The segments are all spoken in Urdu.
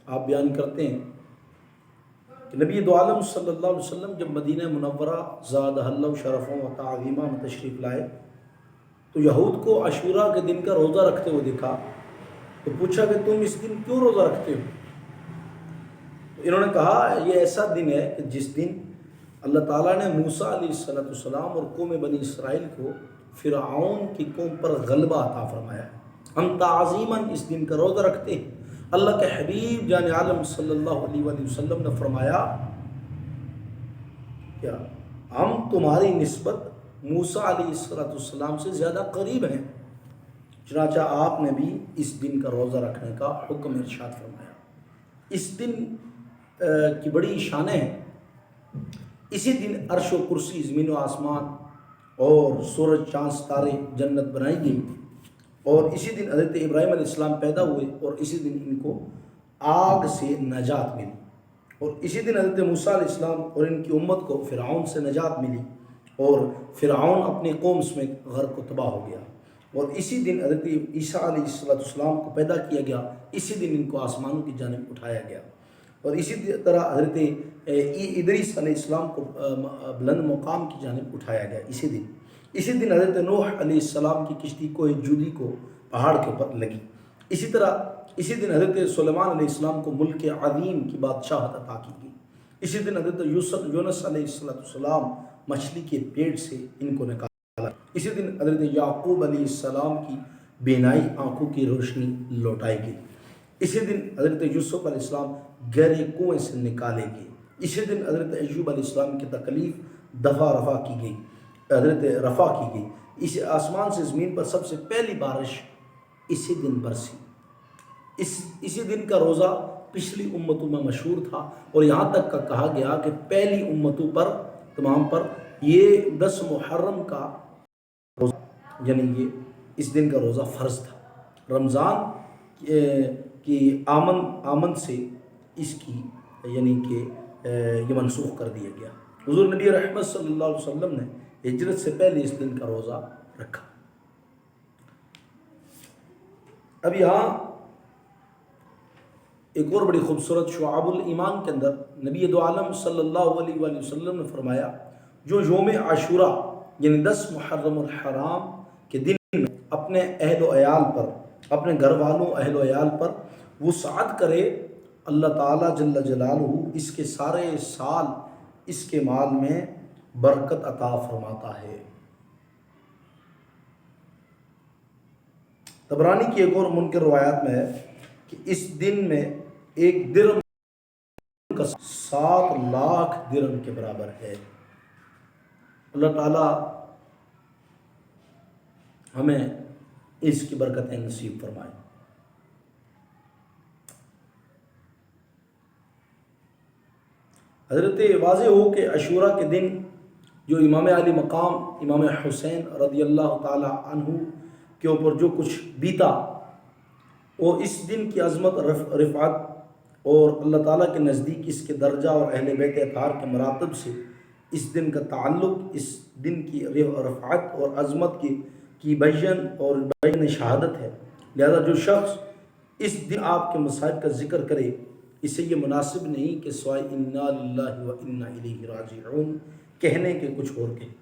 آپ بیان کرتے ہیں کہ نبی دو عالم صلی اللہ علیہ وسلم جب مدینہ منورہ زادہ اللہ شرف و تعظیمہ میں تشریف لائے تو یہود کو عاشوراء کے دن کا روزہ رکھتے ہوئے دیکھا، تو پوچھا کہ تم اس دن کیوں روزہ رکھتے ہو؟ تو انہوں نے کہا یہ ایسا دن ہے کہ جس دن اللہ تعالیٰ نے موسیٰ علیہ السلام اور قوم بنی اسرائیل کو فرعون کی قوم پر غلبہ عطا فرمایا ہے۔ ہم تعظیماً اس دن کا روزہ رکھتے ہیں۔ اللہ کے حبیب جان عالم صلی اللہ علیہ وآلہ وسلم نے فرمایا کیا ہم تمہاری نسبت موسیٰ علیہ السلام سے زیادہ قریب ہیں، چنانچہ آپ نے بھی اس دن کا روزہ رکھنے کا حکم ارشاد فرمایا۔ اس دن کی بڑی شانیں ہیں۔ اسی دن عرش و کرسی، زمین و آسمان اور سورج چاند ستارے جنت بنائی گئی، اور اسی دن حضرت ابراہیم علیہ السلام پیدا ہوئے، اور اسی دن ان کو آگ سے نجات ملی، اور اسی دن حضرت موسیٰ علیہ السلام اور ان کی امت کو فرعون سے نجات ملی، اور فرعون اپنی قوم سمیت غرق و تباہ ہو گیا، اور اسی دن حضرت عیسیٰ علیہ السلام کو پیدا کیا گیا، اسی دن ان کو آسمانوں کی جانب اٹھایا گیا، اور اسی طرح حضرت ادریس علیہ السلام کو بلند مقام کی جانب اٹھایا گیا اسی دن حضرت نوح علیہ السلام کی کشتی کوہ جودی کو پہاڑ کے اوپر لگی، اسی طرح اسی دن حضرت سلیمان علیہ السلام کو ملک عظیم کی بادشاہت عطا کی گئی، اسی دن حضرت یونس علیہ السلام مچھلی کے پیٹ سے ان کو نکالا، اسی دن حضرت یعقوب علیہ السلام کی بینائی آنکھوں کی روشنی لوٹائی گئی، اسی دن حضرت یوسف علیہ السلام گہرے کنویں سے نکالے گئے، اسی دن حضرت ایوب علیہ السلام کی تکلیف رفع کی گئی، اس آسمان سے زمین پر سب سے پہلی بارش اسی دن برسی۔ اسی دن کا روزہ پچھلی امتوں میں مشہور تھا، اور یہاں تک کا کہا گیا کہ پہلی امتوں پر تمام پر یہ 10 محرم کا روزہ، یعنی یہ اس دن کا روزہ فرض تھا۔ رمضان کی آمن سے اس کی یعنی کہ یہ منسوخ کر دیا گیا۔ حضور نبی رحمت صلی اللہ علیہ وسلم نے ہجرت سے پہلے اس دن کا روزہ رکھا۔ اب یہاں ایک اور بڑی خوبصورت شعاب الایمان کے اندر نبی دو عالم صلی اللہ علیہ وآلہ وسلم نے فرمایا جو یوم عاشوراء یعنی 10 محرم الحرام کے دن میں اپنے اہل و عیال پر، اپنے گھر والوں اہل و عیال پر وسعت کرے، اللہ تعالیٰ جل جلالہ اس کے سارے سال اس کے مال میں برکت عطا فرماتا ہے۔ طبرانی کی ایک اور منکر روایات میں ہے کہ اس دن میں ایک درم کا 7 لاکھ درم کے برابر ہے۔ اللہ تعالیٰ ہمیں اس کی برکتیں نصیب فرمائے۔ حضرت واضح ہو کہ عاشوراء کے دن جو امام علی مقام امام حسین رضی اللہ تعالی عنہ کے اوپر جو کچھ بیتا، وہ اس دن کی عظمت رفعت اور اللہ تعالیٰ کے نزدیک اس کے درجہ اور اہل بیت اطہار کے مراتب سے اس دن کا تعلق، اس دن کی رفعت اور عظمت کی بیان شہادت ہے۔ لہذا جو شخص اس دن آپ کے مصائب کا ذکر کرے، اسے یہ مناسب نہیں کہ سوائے انا للہ و انا الیہ راجعون کہنے کے کچھ اور کہیں،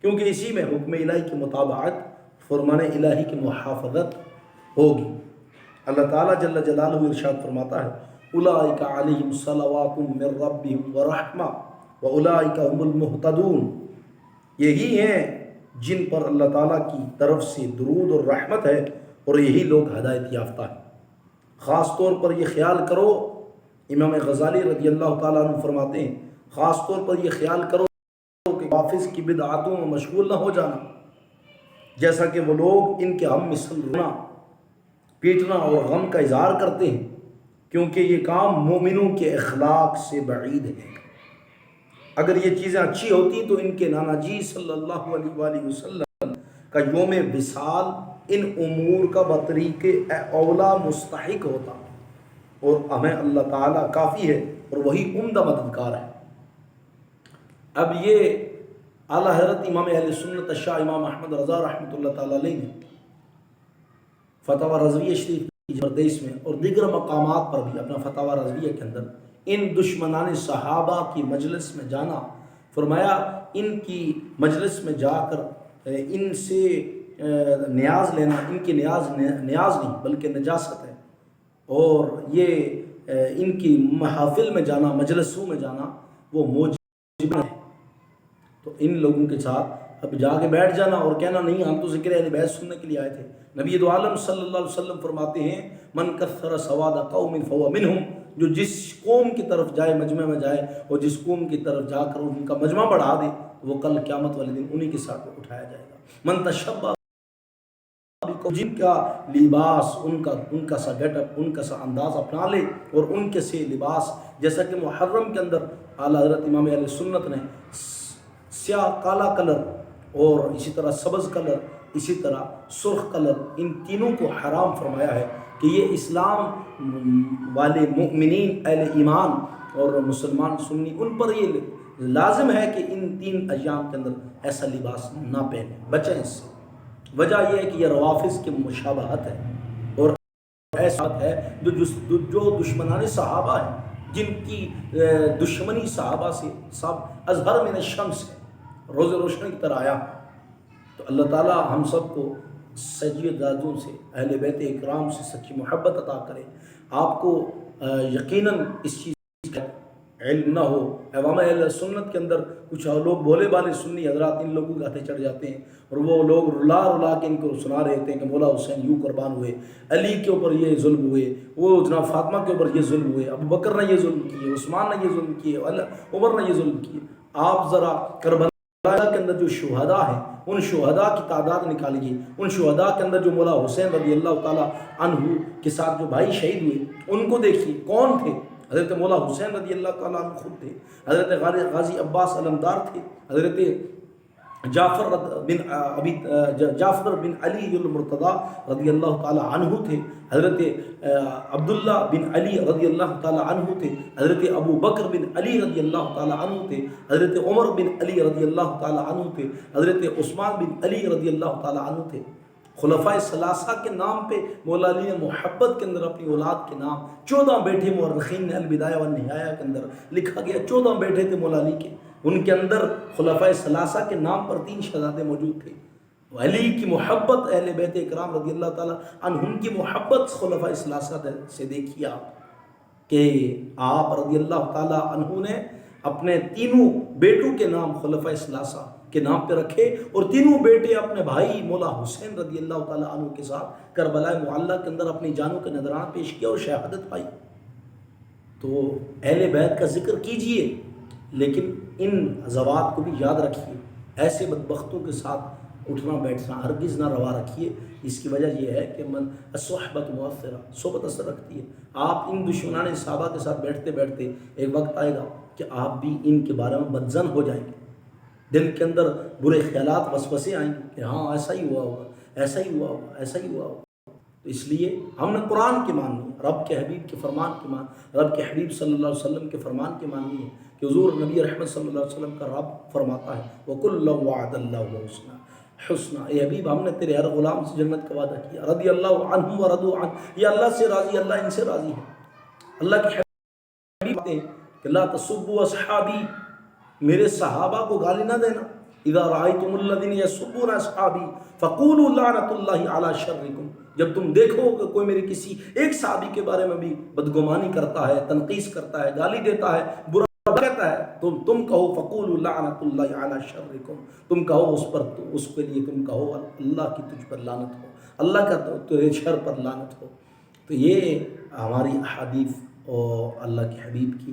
کیونکہ اسی میں حکم الہی کی مطابقت، فرمان الہی کی محافظت ہوگی۔ اللہ تعالیٰ جل جلالہ ارشاد فرماتا ہے اولئک علیہم صلوات من ربہم ورحمہ واولئک هم المہتدون، یہی ہیں جن پر اللہ تعالیٰ کی طرف سے درود اور رحمت ہے، اور یہی لوگ ہدایت یافتہ ہیں۔ خاص طور پر یہ خیال کرو، امام غزالی رضی اللہ تعالیٰ عنہ فرماتے ہیں خاص طور پر یہ خیال کرو کہ حافظ کی بدعاتوں میں مشغول نہ ہو جانا، جیسا کہ وہ لوگ ان کے ہم مثل رونا، پیٹنا اور غم کا اظہار کرتے ہیں، کیونکہ یہ کام مومنوں کے اخلاق سے بعید ہے۔ اگر یہ چیزیں اچھی ہوتی تو ان کے نانا جی صلی اللہ علیہ وآلہ وسلم کا یوم وصال ان امور کا بطریق اولا مستحق ہوتا، اور ہمیں اللہ تعالیٰ کافی ہے اور وہی عمدہ مددگار ہے۔ اب یہ اعلیٰ حضرت امام اہل سنت شاہ امام احمد رضا رحمۃ اللہ تعالیٰ علیہ نے فتاوی رضویہ شریف پردیش میں اور دیگر مقامات پر بھی اپنا فتاوی رضویہ کے اندر ان دشمنان صحابہ کی مجلس میں جانا، فرمایا ان کی مجلس میں جا کر ان سے نیاز لینا، ان کی نیاز نہیں بلکہ نجاست ہے، اور یہ ان کی محافل میں جانا، مجلسوں میں جانا وہ موجب ہے۔ تو ان لوگوں کے ساتھ اب جا کے بیٹھ جانا اور کہنا نہیں ہم تو ذکر اہل بیت سننے کے لیے آئے تھے۔ نبی دو عالم صلی اللہ علیہ وسلم فرماتے ہیں من کثر سواد قوم فهو منهم، جو جس قوم کی طرف جائے، مجمع میں جائے اور جس قوم کی طرف جا کر ان کا مجمع بڑھا دے، وہ کل قیامت والے دن انہی کے ساتھ اٹھایا جائے گا۔ من تشبہ، جن کا لباس ان کا سا گیٹ اپ، ان کا سا انداز اپنا لے اور ان کے سے لباس، جیسا کہ محرم کے اندر اعلیٰ حضرت امام اہل سنت نے سیاہ کالا کلر اور اسی طرح سبز کلر، اسی طرح سرخ کلر، ان تینوں کو حرام فرمایا ہے کہ یہ اسلام والے مؤمنین اہل ایمان اور مسلمان سنی ان پر یہ لازم ہے کہ ان تین ایام کے اندر ایسا لباس نہ پہنیں، بچیں اس سے۔ وجہ یہ ہے کہ یہ روافظ کی مشابہت ہے اور ایسا ہے جو دشمنان صحابہ ہیں، جن کی دشمنی صحابہ سے صاحب اظہر من الشمس ہے، روز روشنی کی طرح آیا۔ تو اللہ تعالیٰ ہم سب کو سجدادوں سے، اہل بیت اکرام سے سچی محبت عطا کرے۔ آپ کو یقیناً اس چیز کا علم نہ ہو، عوام اہل سنت کے اندر کچھ لوگ بولے بالے سنی حضرات ان لوگوں کے ہاتھے چڑھ جاتے ہیں اور وہ لوگ رلا کے ان کو سنا رہے ہوتے ہیں کہ مولا حسین یوں قربان ہوئے، علی کے اوپر یہ ظلم ہوئے، وہ جناب فاطمہ کے اوپر یہ ظلم ہوئے، ابو بکر نے یہ ظلم کیے، عثمان نے یہ ظلم کیے، عمر نے یہ ظلم کیے۔ آپ ذرا کربلا کے اندر جو شہداء ہیں ان شہداء کی تعداد نکالیے، ان شہداء کے اندر جو مولا حسین رضی اللہ تعالیٰ عنہ کے ساتھ جو بھائی شہید ہوئے ان کو دیکھیے کون تھے۔ حضرت مولا حسین رضی اللہ تعالیٰ عنہ خود تھے، حضرت غازی عباس علمدار تھے، حضرت جعفر بن علی المرتضیٰ رضی اللہ تعالیٰ عنہ تھے، حضرت عبداللہ بن علی رضی اللہ تعالیٰ عنہ تھے، حضرت ابو بکر بن علی رضی اللہ تعالیٰ عنہ تھے، حضرت عمر بن علی رضی اللہ تعالیٰ عنہ تھے، حضرت عثمان بن علی رضی اللہ تعالیٰ عنہ تھے۔ خلفائے ثلاثہ کے نام پہ مولا علی نے محبت کے اندر اپنی اولاد کے نام 14 بیٹے مورخین نے البدایہ والنہایہ کے اندر لکھا گیا 14 بیٹے تھے مولا علی کے، ان کے اندر خلفائے ثلاثہ کے نام پر 3 شہزادے موجود تھے۔ علی کی محبت اہل بیت اکرام رضی اللہ تعالیٰ عنہم کی محبت خلفائے ثلاثہ سے دیکھیے آپ کہ آپ رضی اللہ تعالیٰ عنہ نے اپنے تینوں بیٹوں کے نام خلفائے ثلاثہ کے نام پہ رکھے اور تینوں بیٹے اپنے بھائی مولا حسین رضی اللہ تعالیٰ عنہ کے ساتھ کربلا معلیٰ کے اندر اپنی جانوں کا نذرانہ پیش کیا اور شہادت پائی۔ تو اہل بیت کا ذکر کیجئے لیکن ان زوات کو بھی یاد رکھیے، ایسے بدبختوں کے ساتھ اٹھنا بیٹھنا ہرگز نہ روا رکھیے۔ اس کی وجہ یہ ہے کہ الصحبۃ مؤثرہ، صحبت اثر رکھتی ہے۔ آپ ان دشمنان صحابہ کے ساتھ بیٹھتے بیٹھتے ایک وقت آئے گا کہ آپ بھی ان کے بارے میں بدظن ہو جائیں گے، دل کے اندر برے خیالات وسوسے آئیں گے کہ ہاں ایسا ہی ہوا ہوگا، ایسا ہی ہوا ہوگا، ایسا ہی ہوا ہوگا۔ تو اس لیے ہم نے قرآن کی ماننی ہے، رب کے حبیب کے فرمان کی رب کے حبیب صلی اللہ علیہ وسلم کے فرمان کی ماننی ہے کہ حضور نبی رحمت صلی اللہ علیہ وسلم کا رب فرماتا ہے وَكُلًّا وَعَدَ اللَّهُ الْحُسْنَىٰ، اے حبیب ہم نے تیرے ہر غلام سے جنت کا وعدہ کیا، رضی اللہ عنہم ورضوا عنہ، یہ اللہ سے راضی، اللہ ان سے راضی ہے۔ اللہ کے حبیب کہتے ہیں کہ لا تسبوا اصحابی، میرے صحابہ کو گالی نہ دینا، اذا رأیتم الذین یسبون اصحابی فقولوا لعنۃ اللہ علی شرکم، جب تم دیکھو کہ کوئی میرے کسی ایک صحابی کے بارے میں بھی بدگمانی کرتا ہے، تنقیص کرتا ہے، گالی دیتا ہے، برا کہتا ہے، تم کہو فقولوا لعنۃ اللہ علی شرکم، تم کہو اس پر، اس کے لیے تم کہو اللہ کی تجھ پر لعنت ہو، اللہ کا تیرے شر پر لعنت ہو۔ تو یہ ہماری احادیث اور اللہ کے حبیب کی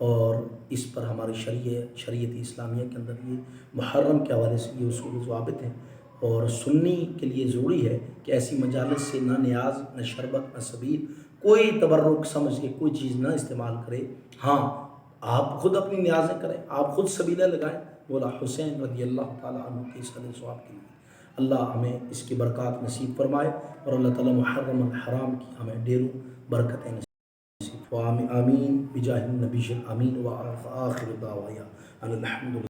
اور اس پر ہماری شریعت اسلامیہ کے اندر یہ محرم کے حوالے سے یہ اصول و ضوابط ہیں، اور سنی کے لیے ضروری ہے کہ ایسی مجالس سے نہ نیاز، نہ شربت، نہ سبیل، کوئی تبرک سمجھ کے کوئی چیز نہ استعمال کرے۔ ہاں آپ خود اپنی نیازیں کریں، آپ خود سبیلیں لگائیں مولا حسین رضی اللہ تعالیٰ عنہ کے صدر ثواب کے لیے۔ اللہ ہمیں اس کی برکات نصیب فرمائے اور اللہ تعالیٰ محرم الحرام کی ہمیں ڈھیروں برکتیں نصیب آمین بجاہ النبی الامین وآخر دعوانا ان الحمد للہ۔